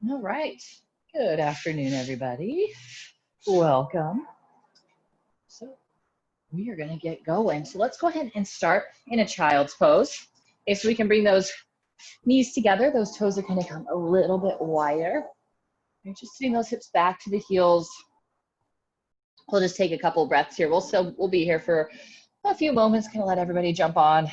All right. Good afternoon, everybody. Welcome. So we are going to get going. So let's go ahead and start in a child's pose. Okay, so we can bring those knees together. Those toes are going to come a little bit wider. You're just sitting those hips back to the heels. We'll just take a couple of breaths here. We'll be here for a few moments. Kind of let everybody jump on,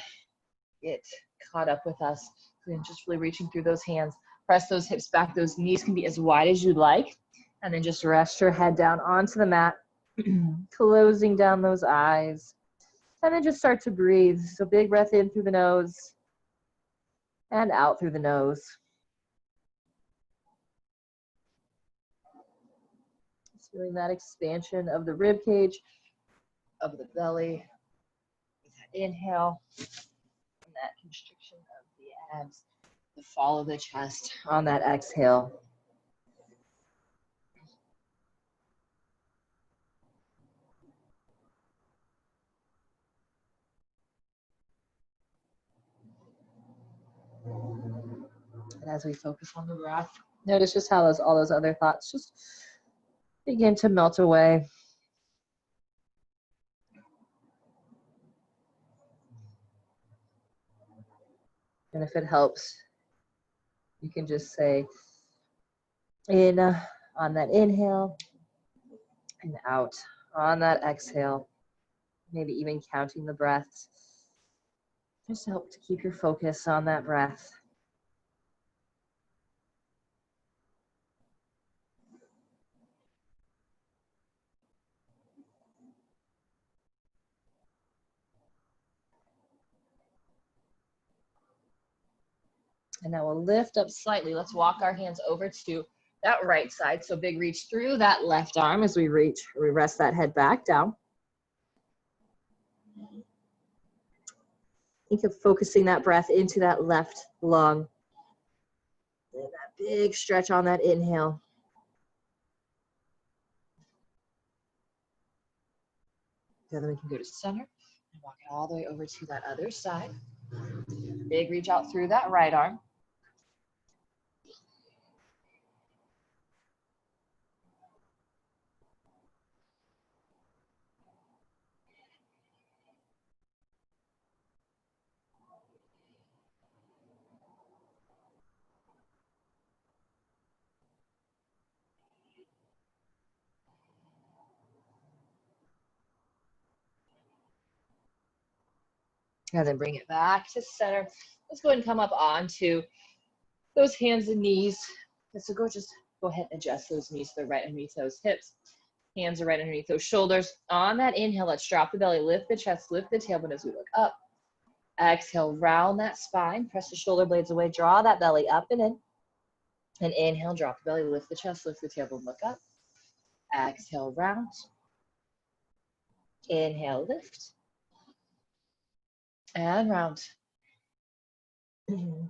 get caught up with us. And just really reaching through those hands. Press those hips back. Those knees can be as wide as you'd like. And then just rest your head down onto the mat, closing down those eyes. And then just start to breathe. So big breath in through the nose and out through the nose. Just feeling that expansion of the rib cage, of the belly. That inhale, and that constriction of the abs. The fall of the chest on that exhale. And as we focus on the breath, notice just how all those other thoughts just begin to melt away. And if it helps, you can just say in on that inhale and out on that exhale. Maybe even counting the breaths. Just help to keep your focus on that breath. And now we'll lift up slightly. Let's walk our hands over to that right side. So big reach through that left arm as we rest that head back down. Think of focusing that breath into that left lung. And that big stretch on that inhale. Then we can go to center and walk it all the way over to that other side. Big reach out through that right arm. And then bring it back to center. Let's go ahead and come up onto those hands and knees. And so just go ahead and adjust those knees so they're right underneath those hips. Hands are right underneath those shoulders. On that inhale, let's drop the belly, lift the chest, lift the tailbone as we look up. Exhale, round that spine, press the shoulder blades away, draw that belly up and in. And inhale, drop the belly, lift the chest, lift the tailbone, look up. Exhale, round. Inhale, lift. And round.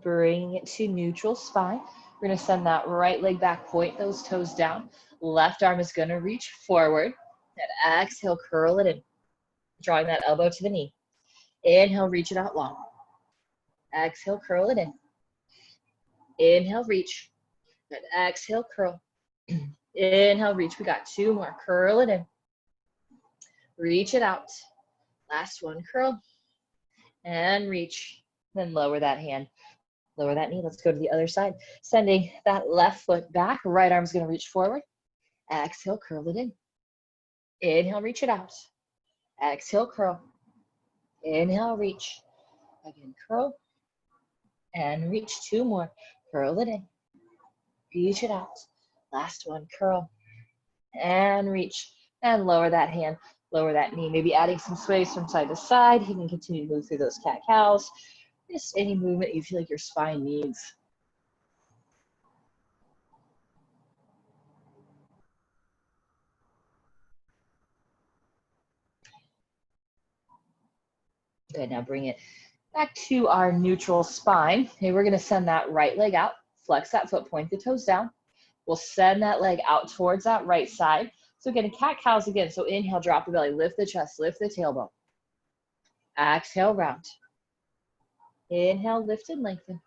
Bring it to neutral spine. We're going to send that right leg back, point those toes down. Left arm is going to reach forward. And exhale, curl it in. Drawing that elbow to the knee. Inhale, reach it out long. Exhale, curl it in. Inhale, reach. And exhale, curl. Inhale, reach. We got two more. Curl it in. Reach it out. Last one, curl. And reach. Then lower that hand. Lower that knee. Let's go to the other side. Sending that left foot back. Right arm's going to reach forward. Exhale, curl it in. Inhale, reach it out. Exhale, curl. Inhale, reach. Again, curl. And reach. Two more. Curl it in. Reach it out. Last one, curl. And reach. And lower that hand. Lower that knee. Maybe adding some space from side to side. You can continue to move through those cat-cows. Just any movement you feel like your spine needs. Good, now bring it back to our neutral spine. Okay, we're gonna send that right leg out, flex that foot, point the toes down. We'll send that leg out towards that right side. So again, cat-cows again. So inhale, drop the belly, lift the chest, lift the tailbone. Exhale, round. Inhale, lift and lengthen.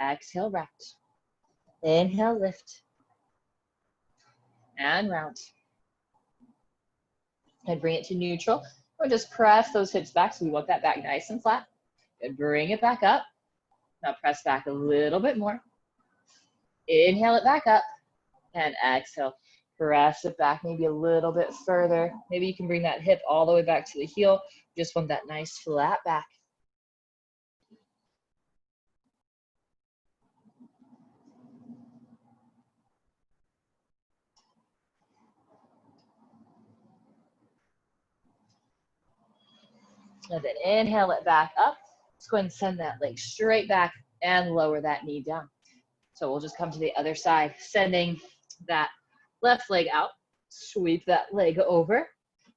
Exhale, round. Inhale, lift. And round. And bring it to neutral. Or just press those hips back so we want that back nice and flat. Good, bring it back up. Now press back a little bit more. Inhale it back up. And exhale. Press it back maybe a little bit further. Maybe you can bring that hip all the way back to the heel. Just want that nice flat back. And then inhale it back up. Let's go ahead and send that leg straight back and lower that knee down. So we'll just come to the other side, sending that left leg out. Sweep that leg over.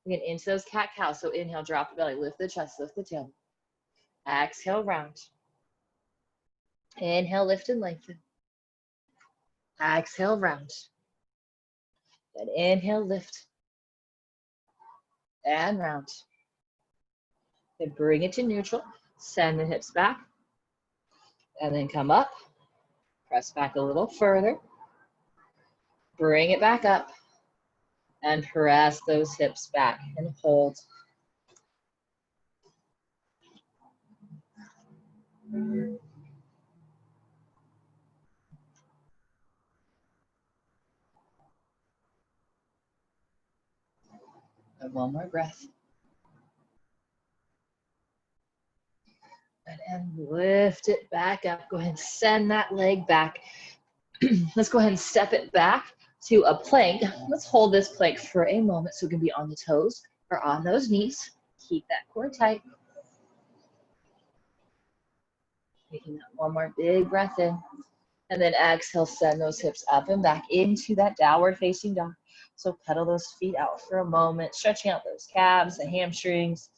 Again, into those cat-cows. So inhale, drop the belly, lift the chest, lift the tail. Exhale, round. Inhale, lift and lengthen. Exhale, round. Then inhale, lift. And round. Then bring it to neutral. Send the hips back. And then come up. Press back a little further. Bring it back up. And press those hips back and hold. And one more breath. And lift it back up. Go ahead and send that leg back. Let's go ahead and step it back to a plank. Let's hold this plank for a moment so we can be on the toes or on those knees. Keep that core tight. Taking that one more big breath in. And then exhale, send those hips up and back into that downward facing dog. So pedal those feet out for a moment, stretching out those calves, the hamstrings.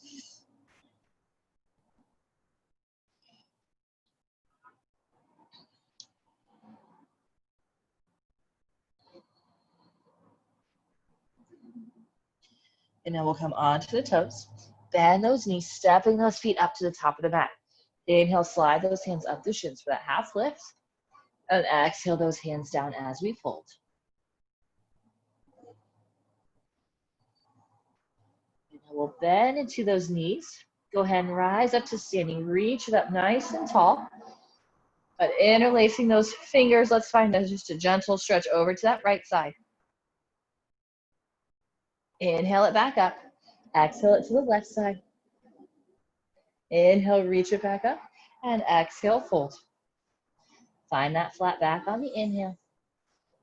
And then we'll come onto the toes. Bend those knees, stepping those feet up to the top of the mat. Inhale, slide those hands up the shins for that half lift. And exhale those hands down as we fold. And we'll bend into those knees. Go ahead and rise up to standing. Reach it up nice and tall. But interlacing those fingers, let's find just a gentle stretch over to that right side. Inhale it back up. Exhale it to the left side. Inhale, reach it back up. And exhale, fold. Find that flat back on the inhale.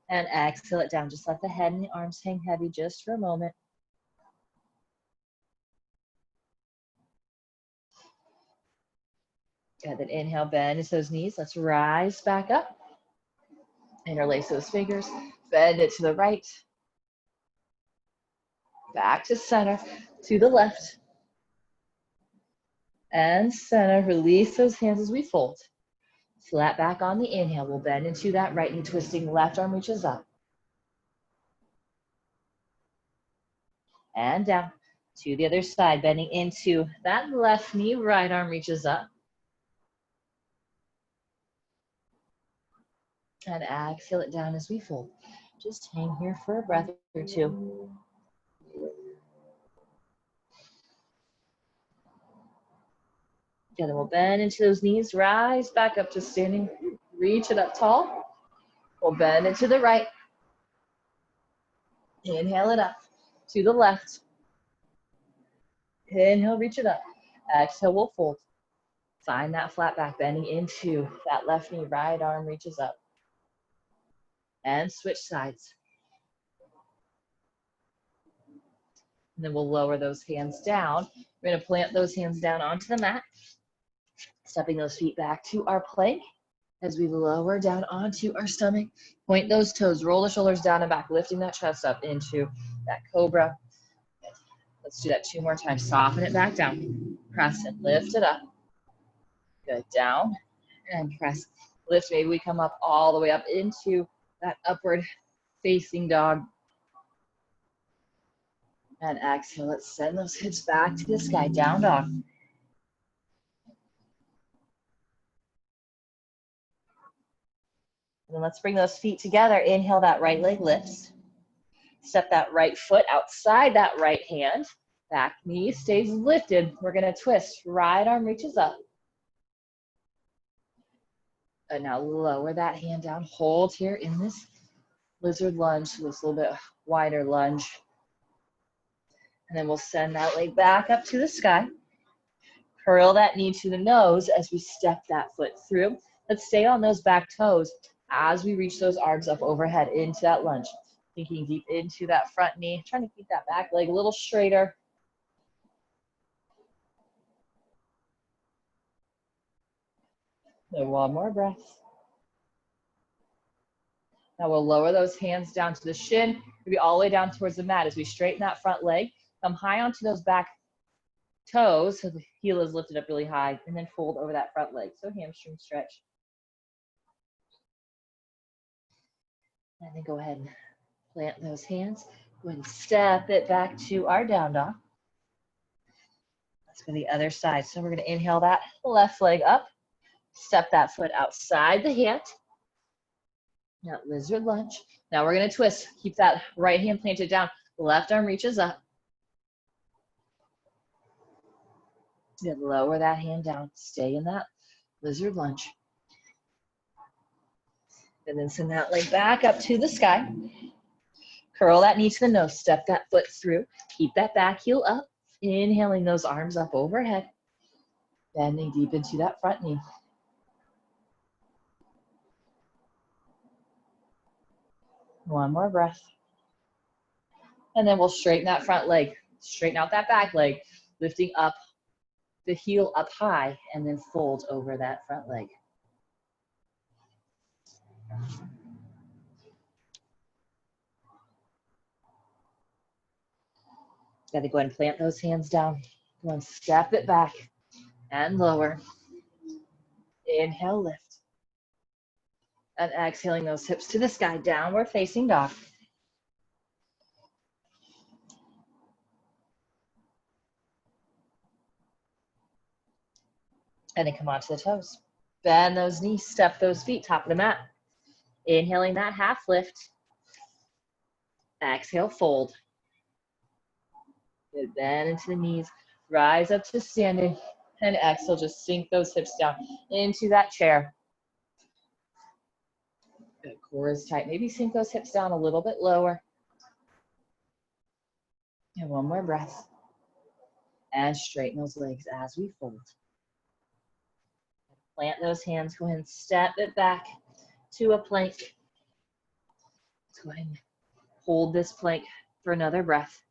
And exhale it down. Just let the head and the arms hang heavy just for a moment. Good, then inhale, bend into those knees. Let's rise back up. Interlace those fingers. Bend it to the right. Back to center, to the left. And center, release those hands as we fold. Flat back on the inhale. We'll bend into that right knee, twisting left arm reaches up. And down to the other side, bending into that left knee, right arm reaches up. And exhale it down as we fold. Just hang here for a breath or two. Good, then we'll bend into those knees, rise back up to standing, reach it up tall. We'll bend into the right. Inhale it up to the left. Inhale, reach it up. Exhale, we'll fold. Find that flat back, bending into that left knee, right arm reaches up. And switch sides. And then we'll lower those hands down. We're going to plant those hands down onto the mat. Stepping those feet back to our plank as we lower down onto our stomach. Point those toes, roll the shoulders down and back, lifting that chest up into that cobra. Let's do that 2 more times. Soften it back down. Press and lift it up. Good, down and press. Lift, maybe we come up all the way up into that upward facing dog. And exhale, let's send those hips back to the sky, down dog. And then let's bring those feet together. Inhale, that right leg lifts. Step that right foot outside that right hand. Back knee stays lifted. We're gonna twist. Right arm reaches up. And now lower that hand down. Hold here in this lizard lunge, so this little bit wider lunge. And then we'll send that leg back up to the sky. Curl that knee to the nose as we step that foot through. Let's stay on those back toes as we reach those arms up overhead into that lunge. Sinking deep into that front knee. Trying to keep that back leg a little straighter. And one more breath. Now we'll lower those hands down to the shin, maybe all the way down towards the mat as we straighten that front leg. Come high onto those back toes so the heel is lifted up really high, and then fold over that front leg. So hamstring stretch. And then go ahead and plant those hands. Go ahead and step it back to our down dog. Let's go to the other side. So we're going to inhale that left leg up. Step that foot outside the hand. Now lizard lunge. Now we're going to twist. Keep that right hand planted down. Left arm reaches up. Then lower that hand down. Stay in that lizard lunge. And then send that leg back up to the sky. Curl that knee to the nose. Step that foot through. Keep that back heel up. Inhaling those arms up overhead. Bending deep into that front knee. One more breath. And then we'll straighten that front leg. Straighten out that back leg. Lifting up the heel up high and then fold over that front leg. Got to go ahead and plant those hands down. Go and step it back and lower. Inhale, lift. And exhaling those hips to the sky, downward facing dog. And then come onto the toes. Bend those knees, step those feet, top of the mat. Inhaling that half lift. Exhale, fold. Good, bend into the knees, rise up to standing, and exhale, just sink those hips down into that chair. Good, core is tight. Maybe sink those hips down a little bit lower. And one more breath. And straighten those legs as we fold. Plant those hands, go ahead and step it back to a plank. Let's go ahead and hold this plank for another breath.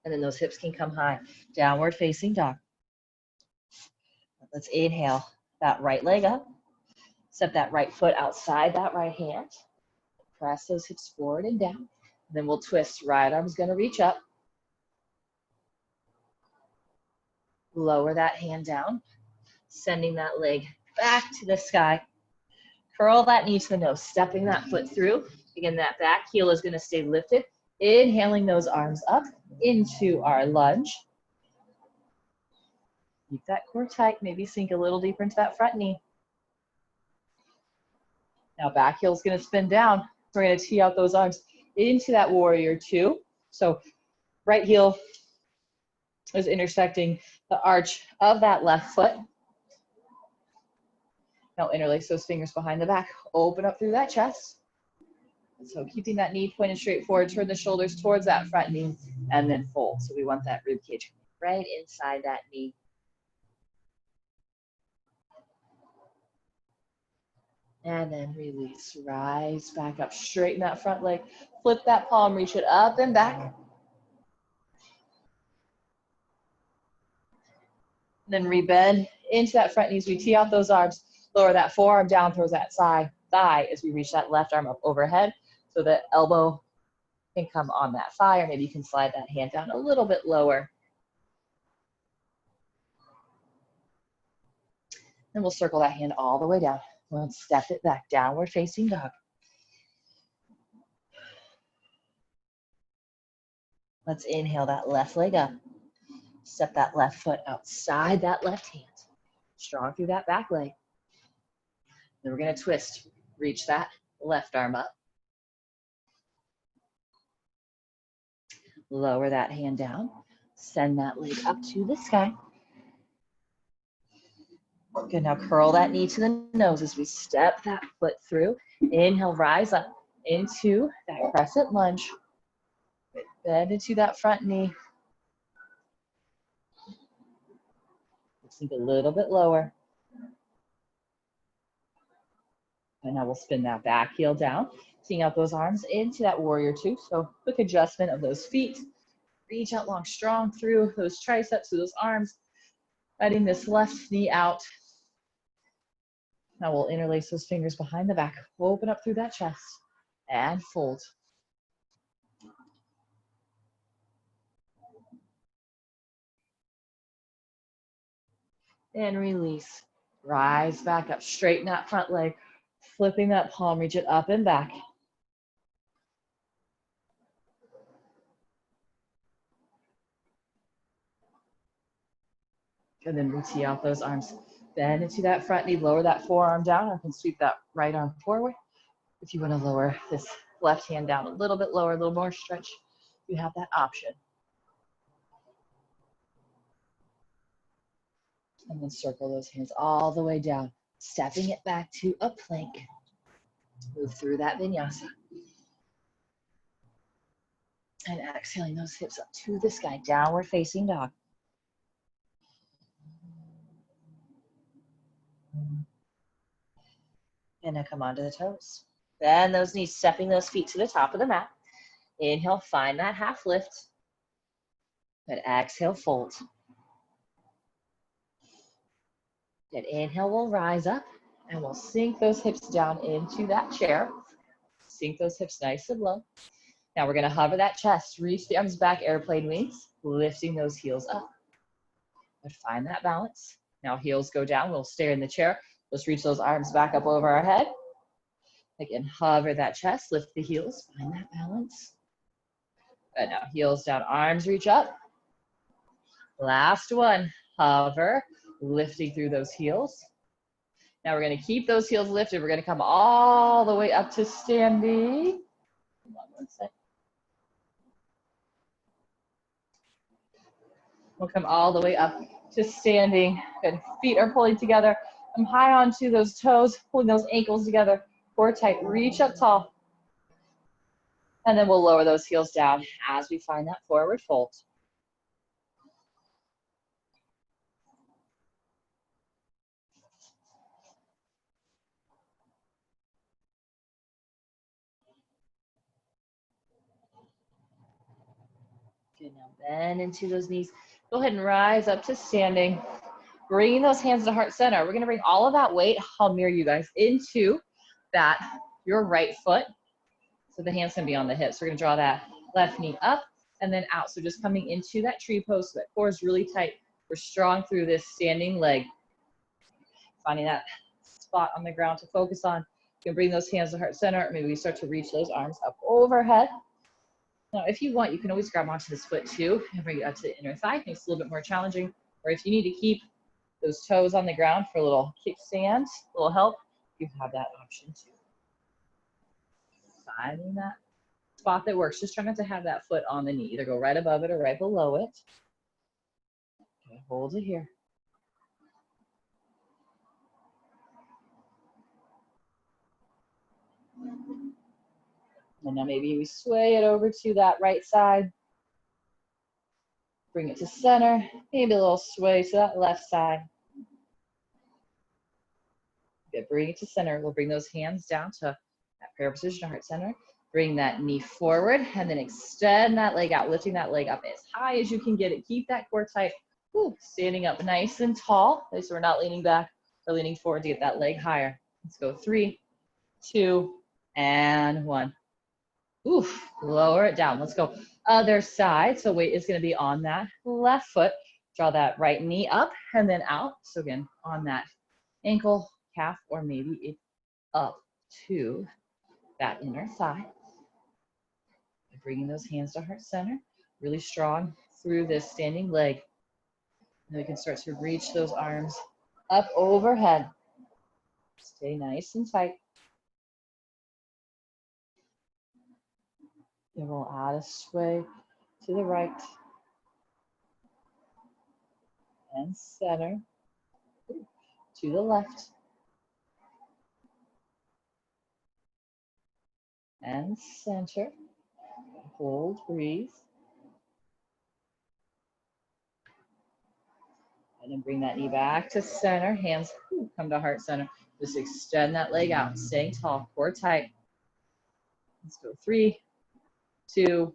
And then those hips can come high. Downward facing dog. Let's inhale that right leg up. Step that right foot outside that right hand. Press those hips forward and down. Then we'll twist. Right arm's going to reach up. Lower that hand down. Sending that leg back to the sky. Curl that knee to the nose, stepping that foot through. Again, that back heel is going to stay lifted. Inhaling those arms up into our lunge. Keep that core tight. Maybe sink a little deeper into that front knee. Now back heel is going to spin down. We're going to tee out those arms into that warrior two. So right heel is intersecting the arch of that left foot. Now interlace those fingers behind the back. Open up through that chest. So keeping that knee pointed straight forward, turn the shoulders towards that front knee, and then fold. So we want that rib cage right inside that knee. And then release. Rise back up. Straighten that front leg. Flip that palm. Reach it up and back. Then rebend into that front knee as we tee out those arms. Lower that forearm down towards that thigh as we reach that left arm up overhead. So the elbow can come on that thigh, or maybe you can slide that hand down a little bit lower. And we'll circle that hand all the way down. We'll step it back, downward facing dog. Let's inhale that left leg up. Step that left foot outside that left hand. Strong through that back leg. Then we're going to twist. Reach that left arm up. Lower that hand down. Send that leg up to the sky. Good, now curl that knee to the nose as we step that foot through. Inhale, rise up into that crescent lunge. Bend into that front knee. Sink a little bit lower. And now we'll spin that back heel down. Seeing out those arms into that warrior two. So quick adjustment of those feet. Reach out long, strong through those triceps, through those arms. Letting this left knee out. Now we'll interlace those fingers behind the back. Open up through that chest and fold. And release. Rise back up, straighten that front leg, flipping that palm, reach it up and back. And then reach out those arms. Bend into that front knee, lower that forearm down, or you can sweep that right arm forward. If you want to lower this left hand down a little bit lower, a little more stretch, you have that option. And then circle those hands all the way down, stepping it back to a plank. Move through that vinyasa. And exhaling those hips up to the sky, downward facing dog. And now come onto the toes. Bend those knees, stepping those feet to the top of the mat. Inhale, find that half lift. Then exhale, fold. Then inhale, we'll rise up and we'll sink those hips down into that chair. Sink those hips nice and low. Now we're gonna hover that chest, reach the arms back, airplane wings, lifting those heels up. But find that balance. Now heels go down, we'll stay in the chair. Let's reach those arms back up over our head. Again, hover that chest, lift the heels, find that balance. Good, now heels down, arms reach up. Last one, hover, lifting through those heels. Now we're gonna keep those heels lifted. We're gonna come all the way up to standing. Hold on one sec. We'll come all the way up to standing. Good, feet are pulling together. I'm high onto those toes, pulling those ankles together. Core tight, reach up tall. And then we'll lower those heels down as we find that forward fold. Good, now bend into those knees. Go ahead and rise up to standing. Bringing those hands to heart center. We're gonna bring all of that weight, I'll mirror you guys, into that, your right foot. So the hand's gonna be on the hips. We're gonna draw that left knee up and then out. So just coming into that tree pose, so that core is really tight. We're strong through this standing leg. Finding that spot on the ground to focus on. You can bring those hands to heart center, or maybe we start to reach those arms up overhead. Now, if you want, you can always grab onto this foot too and bring it up to the inner thigh. Makes it a little bit more challenging. Or if you need to keep those toes on the ground for a little kickstand, a little help, you have that option too. Finding that spot that works. Just try not to have that foot on the knee. Either go right above it or right below it. Okay, hold it here. And now maybe we sway it over to that right side. Bring it to center. Maybe a little sway to that left side. Good, bring it to center. We'll bring those hands down to that prayer position, heart center. Bring that knee forward and then extend that leg out, lifting that leg up as high as you can get it. Keep that core tight. Woo, standing up nice and tall. So we're not leaning back or leaning forward to get that leg higher. Let's go 3, 2, and 1. Oof, lower it down. Let's go other side. So weight is going to be on that left foot. Draw that right knee up and then out. So again, on that ankle, calf, or maybe it's up to that inner thigh. Bringing those hands to heart center, really strong through this standing leg. And we can start to reach those arms up overhead. Stay nice and tight. And we'll add a sway to the right and center, to the left and center. Hold, breathe. And then bring that knee back to center. Hands come to heart center. Just extend that leg out. Staying tall, core tight. Let's go 3, 2,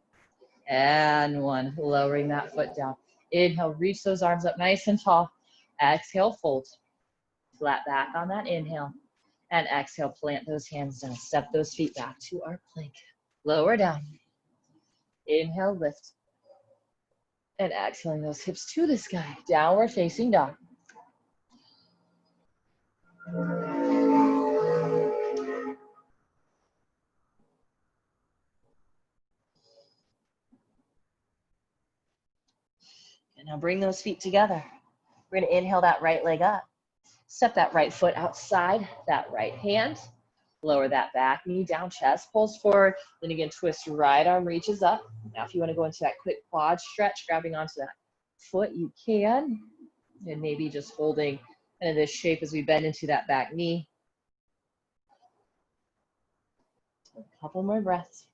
and 1. Lowering that foot down. Inhale, reach those arms up nice and tall. Exhale, fold. Flat back on that inhale. And exhale, plant those hands down. Step those feet back to our plank. Lower down. Inhale, lift. And exhaling those hips to the sky. Downward facing dog. And now bring those feet together. We're going to inhale that right leg up. Step that right foot outside, that right hand. Lower that back knee down, chest pulls forward. Then again, twist right arm reaches up. Now if you want to go into that quick quad stretch, grabbing onto that foot, you can. And maybe just holding kind of this shape as we bend into that back knee. A couple more breaths.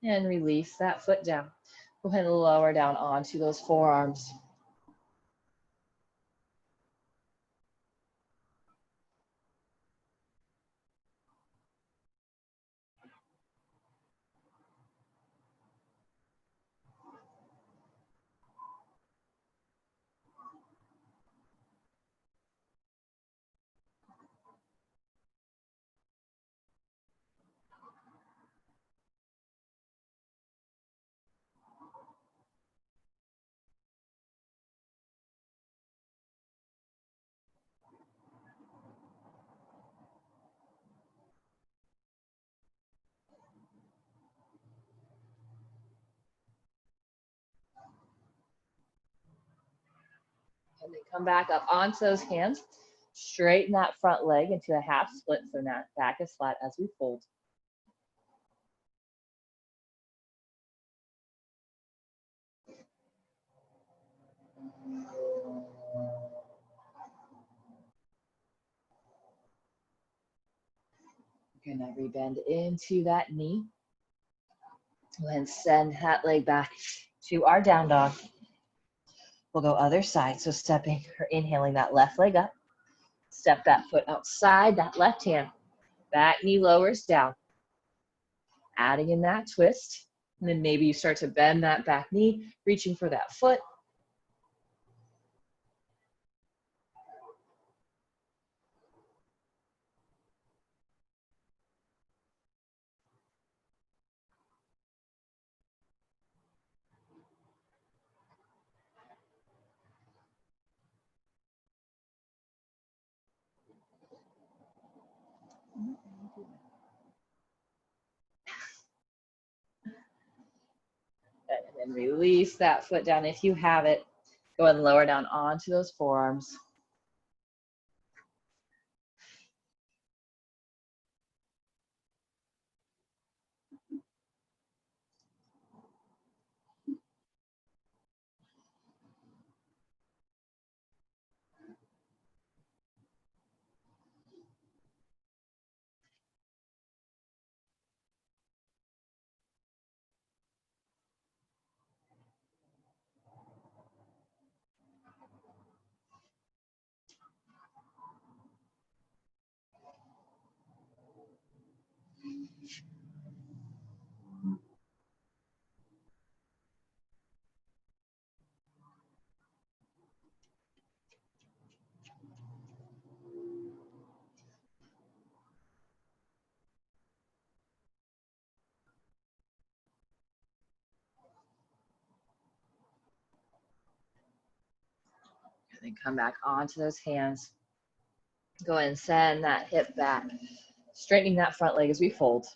And release that foot down. Go ahead and lower down onto those forearms. And then come back up onto those hands. Straighten that front leg into a half split so that back is flat as we fold. You're gonna rebend into that knee. And send that leg back to our down dog. We'll go other side. So stepping or inhaling that left leg up. Step that foot outside, that left hand. Back knee lowers down. Adding in that twist. And then maybe you start to bend that back knee, reaching for that foot. And then release that foot down if you have it. Go ahead and lower down onto those forearms. And then come back onto those hands. Go ahead and send that hip back. Straightening that front leg as we fold.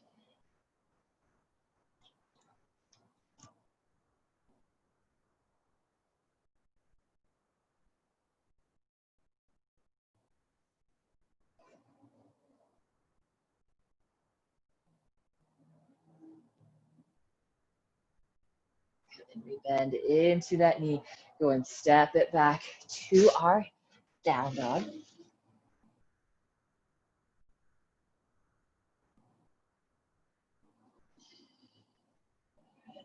And we bend into that knee. Go and step it back to our down dog.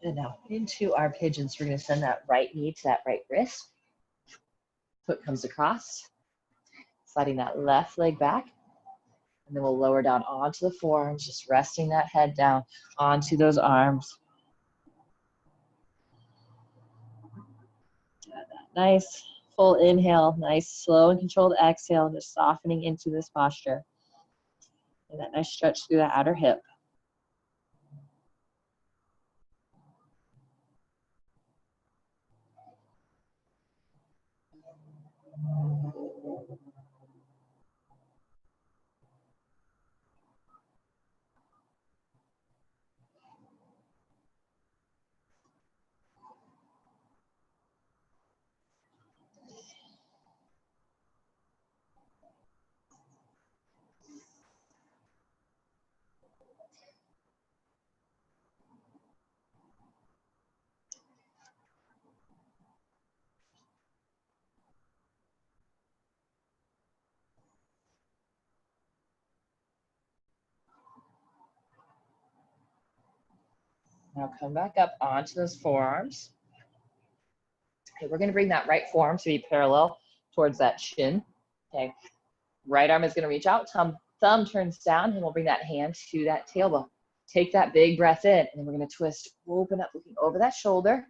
And now into our pigeons. We're going to send that right knee to that right wrist. Foot comes across, sliding that left leg back. And then we'll lower down onto the forearms, just resting that head down onto those arms. Nice full inhale, nice slow and controlled exhale, just softening into this posture. And that nice stretch through the outer hip. Now come back up onto those forearms. Okay, we're going to bring that right forearm to be parallel towards that shin. Okay, right arm is going to reach out, thumb turns down, and we'll bring that hand to that tailbone. Take that big breath in, and then we're going to twist, open up, looking over that shoulder.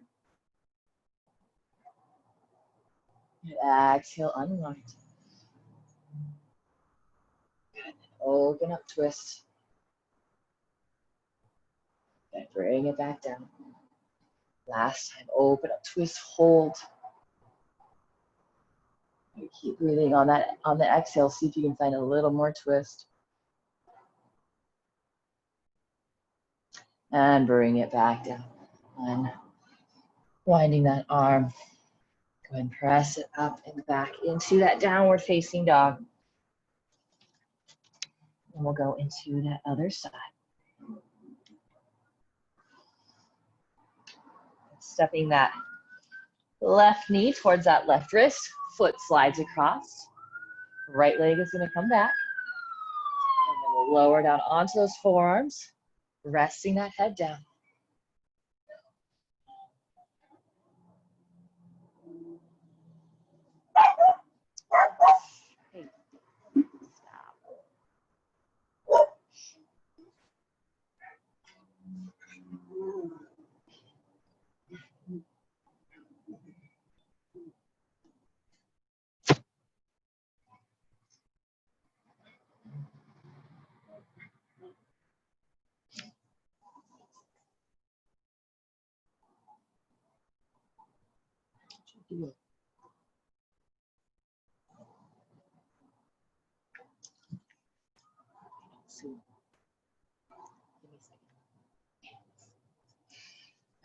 And exhale, unwind. Good. Open up, twist. And bring it back down. Last time, open up, twist, hold. You keep breathing on that, on the exhale. See if you can find a little more twist. And bring it back down. Unwinding that arm. Go ahead and press it up and back into that downward facing dog. And we'll go into that other side. Stepping that left knee towards that left wrist. Foot slides across. Right leg is going to come back. And then we'll lower down onto those forearms, resting that head down. Hey, stop.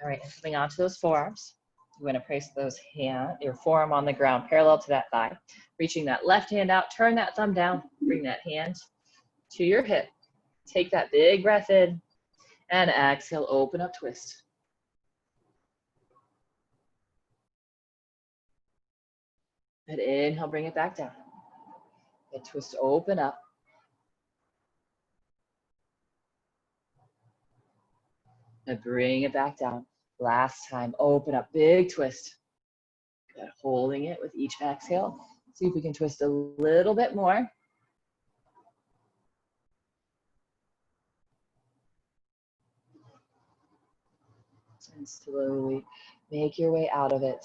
All right, and coming onto those forearms, you're going to place your forearm on the ground, parallel to that thigh. Reaching that left hand out, turn that thumb down, bring that hand to your hip. Take that big breath in, and exhale, open up, twist. And inhale, bring it back down. And twist, open up. And bring it back down. Last time, open up, big twist. Good, holding it with each exhale. See if we can twist a little bit more. And slowly make your way out of it.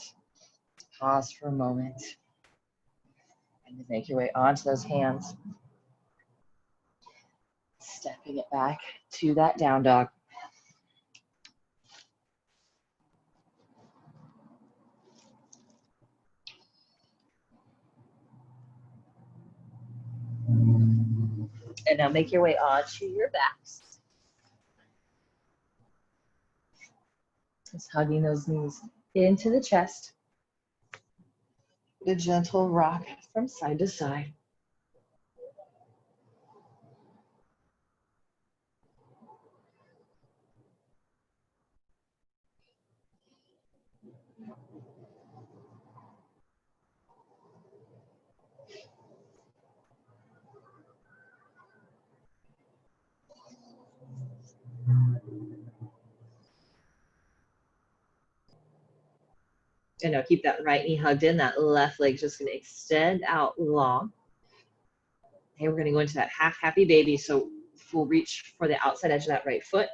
Pause for a moment. And then make your way onto those hands. Stepping it back to that down dog. And now make your way onto your backs. Just hugging those knees into the chest. A gentle rock from side to side. And now keep that right knee hugged in. That left leg just going to extend out long. Okay, we're going to go into that half happy baby. So we'll reach for the outside edge of that right foot.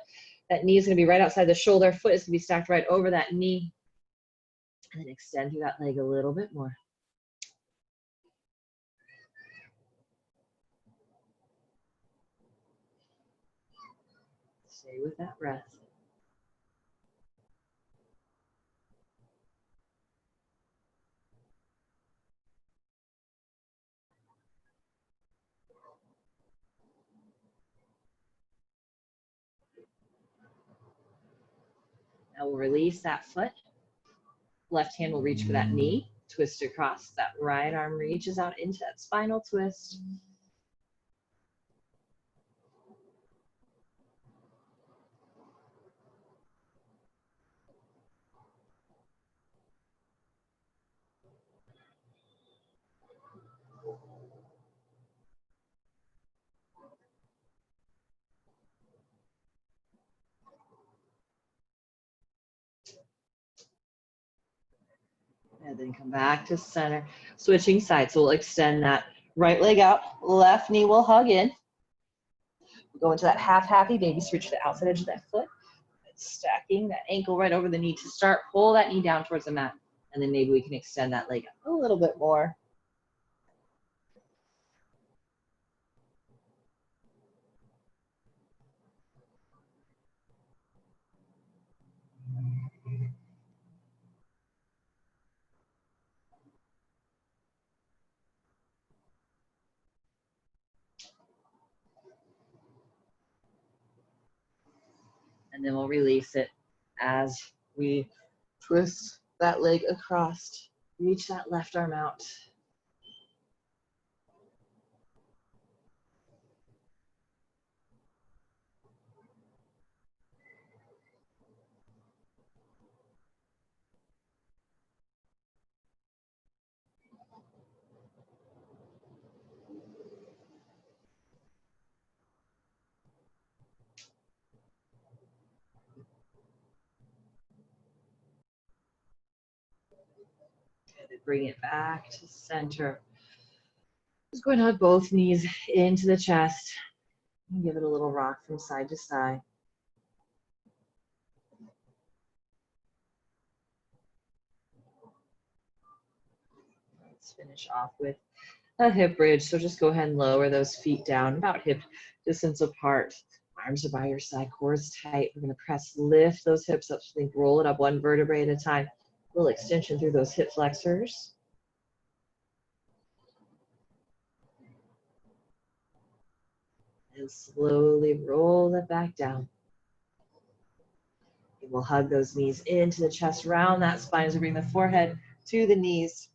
That knee is going to be right outside the shoulder. Foot is going to be stacked right over that knee. And then extend through that leg a little bit more. Stay with that breath. Now we'll release that foot. Left hand will reach for that knee, twist across. That right arm reaches out into that spinal twist. And then come back to center, switching sides. So we'll extend that right leg out, left knee will hug in. We'll go into that half happy baby, so reach to the outside edge of that foot. Stacking that ankle right over the knee to start. Pull that knee down towards the mat. And then maybe we can extend that leg up a little bit more. And then we'll release it as we twist that leg across. Reach that left arm out. Bring it back to center. Just going to hug both knees into the chest and give it a little rock from side to side. Let's finish off with a hip bridge. So just go ahead and lower those feet down about hip distance apart. Arms are by your side, core is tight. We're going to press, lift those hips up. So think roll it up one vertebrae at a time. A little extension through those hip flexors. And slowly roll it back down. And we'll hug those knees into the chest, round that spine as we bring the forehead to the knees.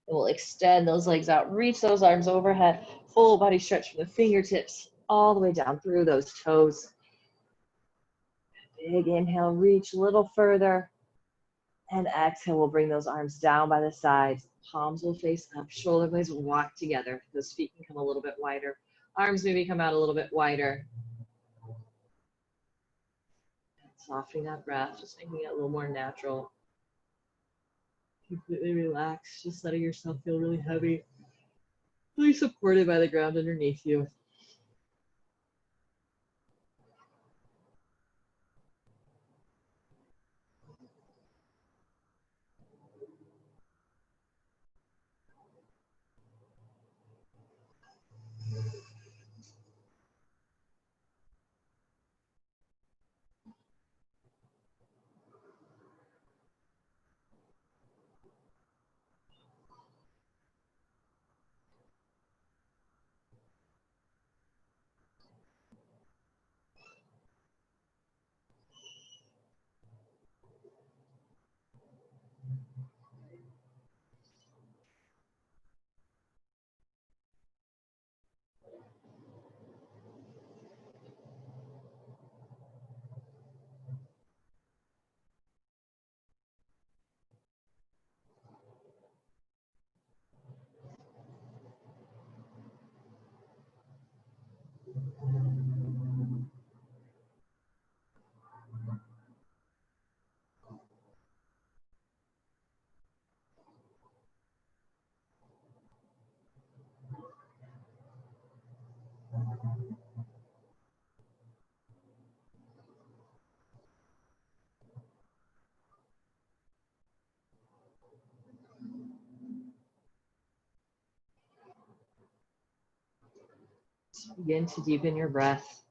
And we'll extend those legs out, reach those arms overhead, full body stretch from the fingertips all the way down through those toes. Big inhale, reach a little further. And exhale, we'll bring those arms down by the sides. Palms will face up, shoulder blades will walk together. Those feet can come a little bit wider. Arms maybe come out a little bit wider. And softening that breath, just making it a little more natural. Completely relax, just letting yourself feel really heavy. Really supported by the ground underneath you. Begin to deepen your breath.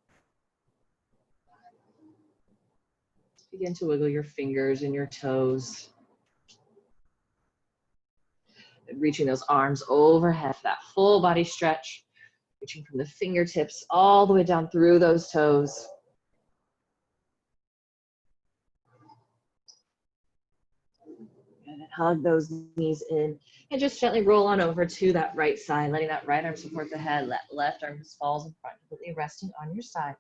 Begin to wiggle your fingers and your toes. And reaching those arms overhead for that full body stretch. Reaching from the fingertips all the way down through those toes. And then hug those knees in. And just gently roll on over to that right side, letting that right arm support the head. Left arm just falls in front, completely resting on your side.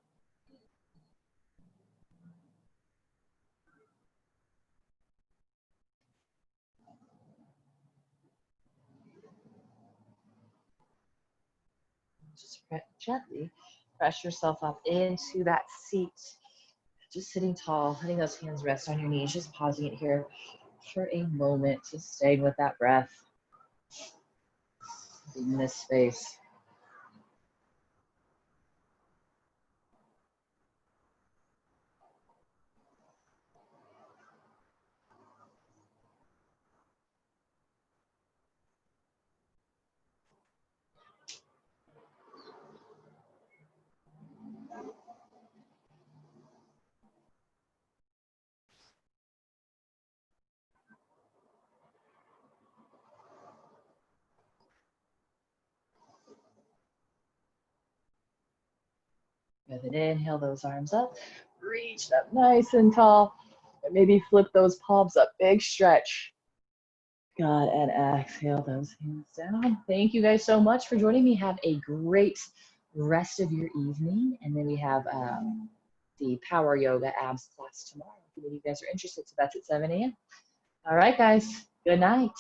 Just gently press yourself up into that seat. Just sitting tall, letting those hands rest on your knees, just pausing it here for a moment, just staying with that breath in this space. With an inhale, those arms up, reach up nice and tall, and maybe flip those palms up, big stretch. God, and exhale those hands down. Thank you guys so much for joining me. Have a great rest of your evening. And then we have the Power Yoga Abs class tomorrow. If any of you guys are interested, so that's at 7 a.m. All right, guys. Good night.